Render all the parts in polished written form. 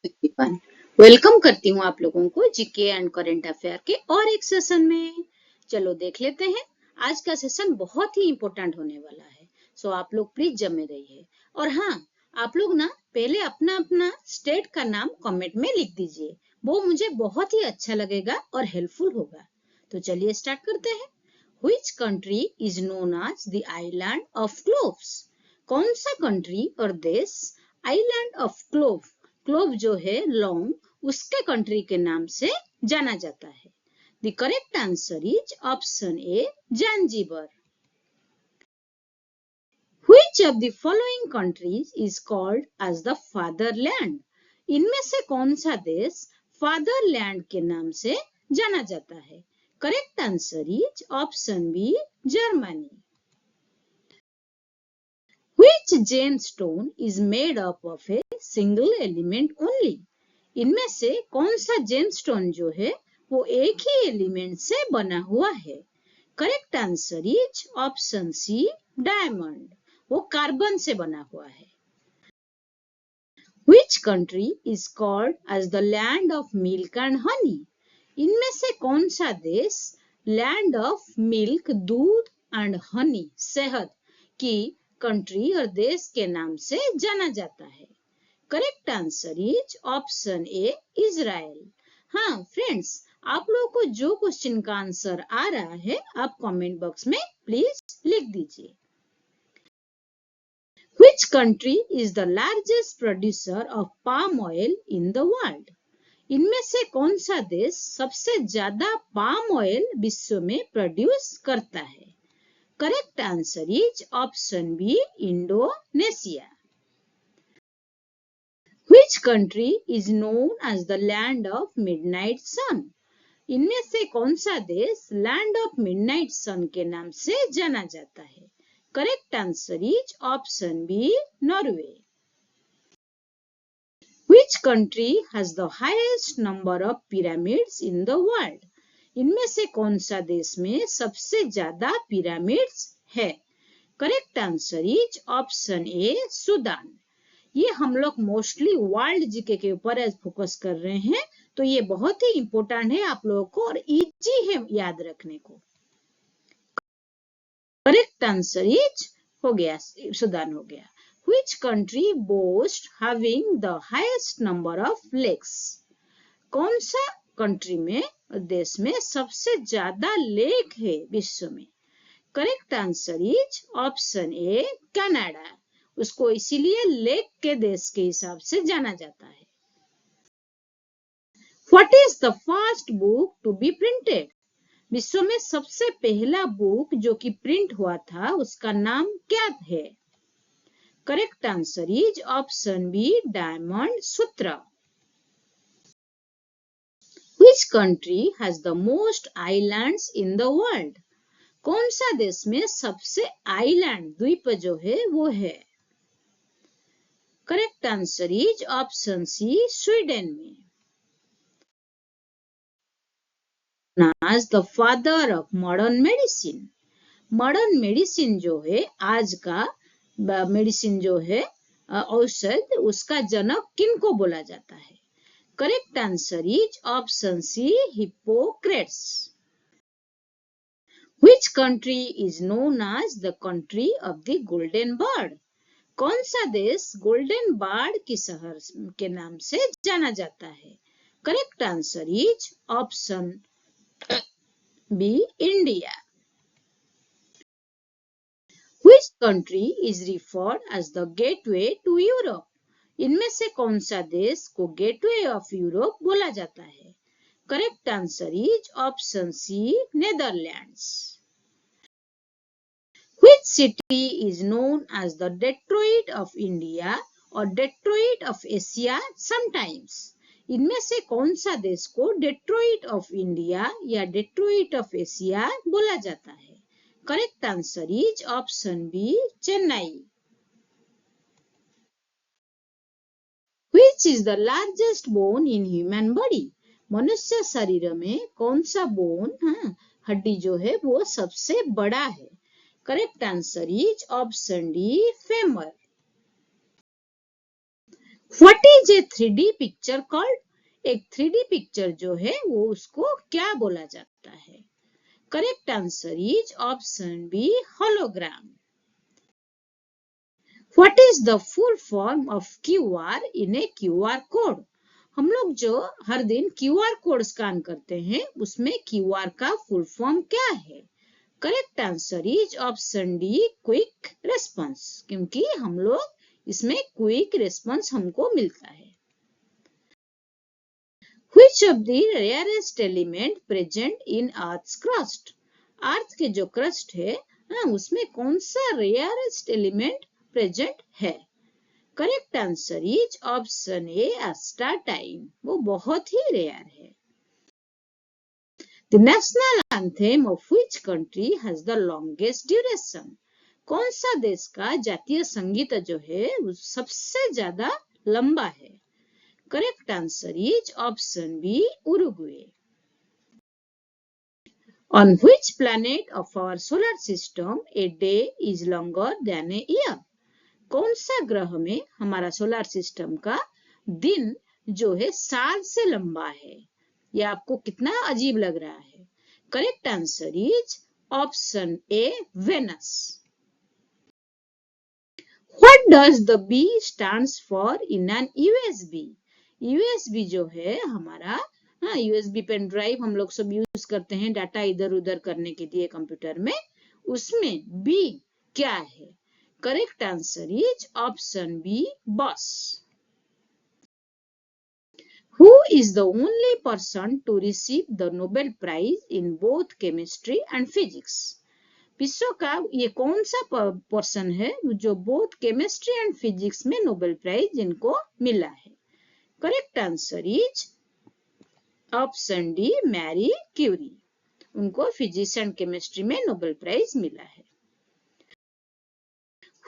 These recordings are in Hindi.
दीपान वेलकम करती हूँ आप लोगों को जीके एंड करंट अफेयर के और एक सेशन में। चलो देख लेते हैं। आज का सेशन बहुत ही इंपॉर्टेंट होने वाला है, सो आप लोग प्लीज जमे रहिए। और हाँ, आप लोग ना पहले अपना अपना स्टेट का नाम कमेंट में लिख दीजिए, वो मुझे बहुत ही अच्छा लगेगा और हेल्पफुल होगा। तो चलिए स्टार्ट करते हैं। Which country is known as the island of cloves? कौन सा कंट्री और देश आइलैंड ऑफ क्लोव, क्लोव जो है लौंग, उसके कंट्री के नाम से जाना जाता है? The correct answer is option A, Zanzibar. Which of the following countries is called as the fatherland? इनमें से कौन सा देश फादरलैंड के नाम से जाना जाता है? Correct answer is option B, Germany. Which gemstone is made up of a single element only? इनमें से कौन सा जेमस्टोन जो है वो एक ही एलिमेंट से बना हुआ है? Correct answer is option C, diamond. वो कार्बन से बना हुआ है। Which country is called as the land of milk and honey? इनमें से कौन सा देश लैंड ऑफ मिल्क, दूध, एंड हनी, शहद की कंट्री और देश के नाम से जाना जाता है? Correct answer is option A, Israel. हाँ फ्रेंड्स, आप लोगों को जो क्वेश्चन का आंसर आ रहा है आप कमेंट बॉक्स में प्लीज लिख दीजिए। Which country is the largest producer of palm oil in the world? इनमें से कौन सा देश सबसे ज्यादा पाम ऑयल विश्व में प्रोड्यूस करता है? Correct answer is option B, Indonesia. Which country is known as the land of midnight sun? इनमें से कौन सा देश लैंड ऑफ मिडनाइट सन के नाम से जाना जाता है? Correct answer is option B, Norway. Which country has the highest number of pyramids in the world? इनमें से कौन सा देश में सबसे ज्यादा पिरामिड्स है? Correct answer is option A, Sudan. ये हम लोग मोस्टली वर्ल्ड जीके के ऊपर फोकस कर रहे हैं, तो ये बहुत ही इंपॉर्टेंट है आप लोगों को और इजी है याद रखने को। करेक्ट आंसर इज हो गया, सूडान हो गया। Which country boasts having the highest number of lakes? कौन सा कंट्री में, देश में सबसे ज्यादा लेक है विश्व में? Correct answer is option A, Canada. उसको इसीलिए लेक के देश के हिसाब से जाना जाता है। What is the first book to be printed? विश्व में सबसे पहला बुक जो कि प्रिंट हुआ था उसका नाम क्या है? Correct answer is option B, Diamond Sutra. Which country has the most islands in the world? कौन सा देश में सबसे आइलैंड, द्वीप जो है वो है? Correct answer is option C, Sweden में। As the father of modern medicine. Modern medicine जो है, आज का मेडिसिन जो है, औषध, उसका जनक किनको बोला जाता है? Correct answer is option C, Hippocrates. Which country is known as the country of the golden bird? कौन सा देश गोल्डन बर्ड के शहर के नाम से जाना जाता है? Correct answer is option B, India. Which country is referred as the gateway to Europe? इनमें से कौन सा देश को गेटवे ऑफ यूरोप बोला जाता है? Correct answer is option C, Netherlands. Which city is known as the Detroit of India or Detroit of Asia sometimes? इनमें से कौन सा देश को डेट्रॉइट ऑफ इंडिया या डेट्रॉइट ऑफ एशिया बोला जाता है? Correct answer is option B, Chennai. Which is the largest bone in human body? मनुष्य शरीर में कौन सा बोन, हड्डी जो है वो सबसे बड़ा है? Correct answer is option D, femur. What is a 3D picture called? एक 3D पिक्चर जो है वो उसको क्या बोला जाता है? Correct answer is option B, hologram. What is the full form of QR in a QR code? हम लोग जो हर दिन QR कोड स्कैन करते हैं उसमें QR का फुल फॉर्म क्या है? Correct answer is option D, quick response, क्योंकि हम लोग इसमें क्विक रेस्पॉन्स हमको मिलता है। Which of the rarest element present in Earth's crust? अर्थ के जो क्रस्ट है उसमें कौन सा रेयरेस्ट एलिमेंट प्रेजेंट है? करेक्ट आंसर इज ऑप्शन ए, एस्टाटाइन, वो बहुत ही रेयर है। The national anthem of which country has the longest duration? कौन सा देश का जातीय संगीत जो है वो सबसे ज्यादा लंबा है? Correct answer is option B, Uruguay. On which planet of our solar system a day is longer than a year? कौन सा ग्रह में हमारा सोलर सिस्टम का दिन जो है साल से लंबा है? यह आपको कितना अजीब लग रहा है? Correct answer is option A, Venus. What does the B stands for in an USB? USB जो है हमारा USB पेन ड्राइव हम लोग सब यूज करते हैं डाटा इधर उधर करने के लिए कंप्यूटर में, उसमें B क्या है? Correct answer is option B, boss. Who is the only person to receive the Nobel Prize in both chemistry and physics? विश्व का ये कौन सा पर्सन है जो बोथ केमिस्ट्री एंड फिजिक्स में नोबेल प्राइज जिनको मिला है? Correct answer is option D, Marie Curie, उनको फिजिक्स एंड केमिस्ट्री में नोबेल प्राइज मिला है।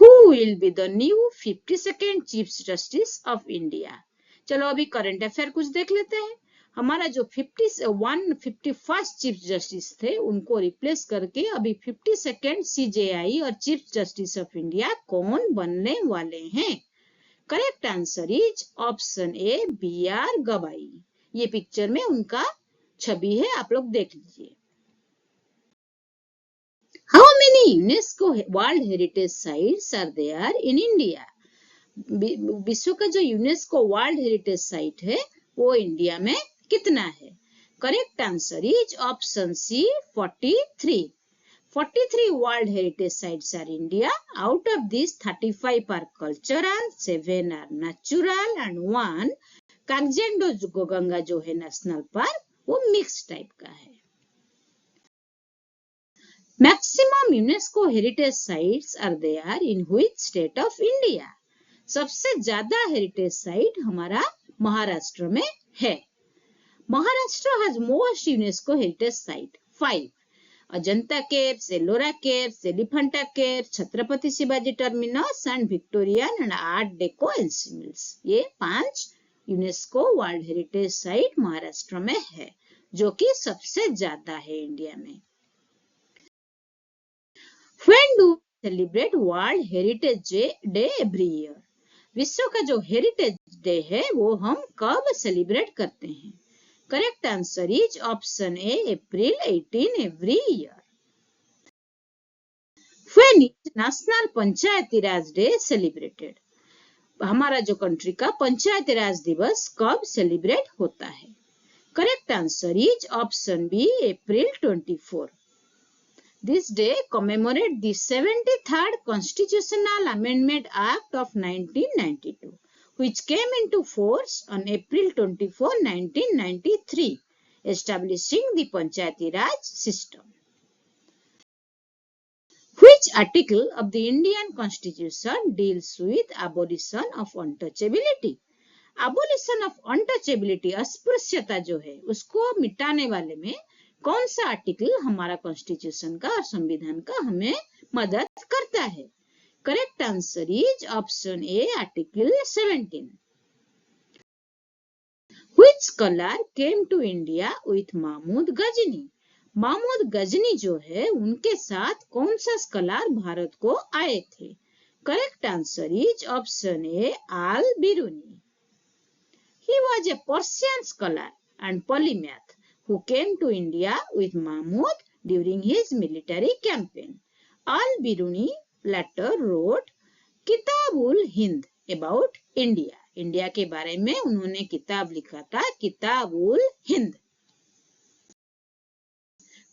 Who will be the new 52nd chief justice of India? चलो अभी करंट अफेयर कुछ देख लेते हैं। हमारा जो 151st चीफ जस्टिस थे उनको रिप्लेस करके अभी 52nd CJI और चीफ जस्टिस ऑफ इंडिया कौन बनने वाले हैं? Correct answer is option A, BR गवाई। ये पिक्चर में उनका छवि है, आप लोग देख लीजिए। How many UNESCO World Heritage Sites are there in India? विश्व का जो यूनेस्को वर्ल्ड हेरिटेज साइट है वो इंडिया में कितना है? Correct answer is option C, 43। 43 world heritage sites are India. Out of this 35 are cultural, 7 are natural and 1 Kaziranga जो है नेशनल पार्क वो मिक्स टाइप का है। Maximum UNESCO heritage sites are there in which state of India? सबसे ज्यादा हेरिटेज साइट हमारा महाराष्ट्र में है। Maharashtra has most UNESCO heritage site 5। Ajanta caves, Ellora caves, Elephanta caves, Chhatrapati Shivaji terminus and Victorian and art deco ensembles, ये 5 UNESCO world heritage site Maharashtra में है, जो कि सबसे ज्यादा है इंडिया में। When do we celebrate World Heritage Day every year? विश्व का जो हेरिटेज डे है वो हम कब सेलिब्रेट करते हैं? Correct answer is option A, April 18 every year. When is national Panchayati Raj day celebrated? हमारा जो कंट्री का पंचायती राज दिवस कब सेलिब्रेट होता है? Correct answer is option B, April 24। This day commemorates the 73rd Constitutional Amendment Act of 1992, which came into force on April 24, 1993, establishing the Panchayati Raj system. Which article of the Indian Constitution deals with abolition of untouchability? Abolition of untouchability, अस्पृश्यता जो है उसको मिटाने वाले में कौन सा आर्टिकल हमारा कॉन्स्टिट्यूशन का और संविधान का हमें मदद करता है? Correct answer is option A, article 17। Which scholar came to India with Mahmud Ghazni? Mahmud Ghazni जो है उनके साथ कौन सा स्कॉलर भारत को आए थे? Correct answer is option A, all Biruni. He was a Persian scholar and polymath who came to India with Mahmud during his military campaign. Al-Biruni later wrote Kitabul Hind about India. India के बारे में उन्होंने किताब लिखा था, किताबुल Hind.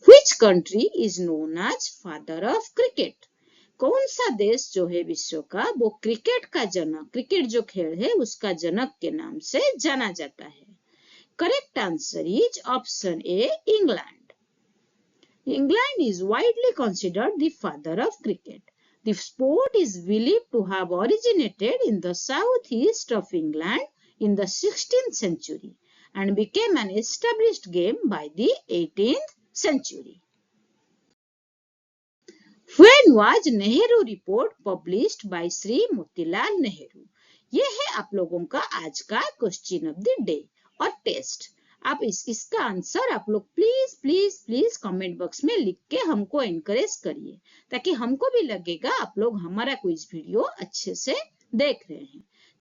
Which country is known as father of cricket? कौन सा देश जो है विश्व का वो क्रिकेट का जनक, क्रिकेट जो खेल है उसका जनक के नाम से जाना जाता है? Correct answer is option A, England. England is widely considered the father of cricket. The sport is believed to have originated in the southeast of England in the 16th century and became an established game by the 18th century. When was Nehru report published by Sri Motilal Nehru? ये है आप लोगों का आज का क्वेश्चन ऑफ द डे और टेस्ट. आप इसका आंसर आप लोग please please please comment box में लिख के हमको एनकरेज करिए ताकि हमको भी लगेगा आप लोग हमारा क्विज वीडियो अच्छे से देख रहे हैं.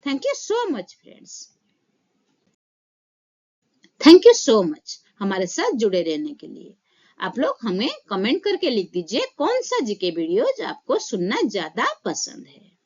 Thank you so much friends. Thank you so much हमारे साथ जुड़े रहने के लिए. आप लोग हमें कमेंट करके लिख दीजिए कौन सा जीके वीडियो आपको सुनना ज्यादा पसंद है.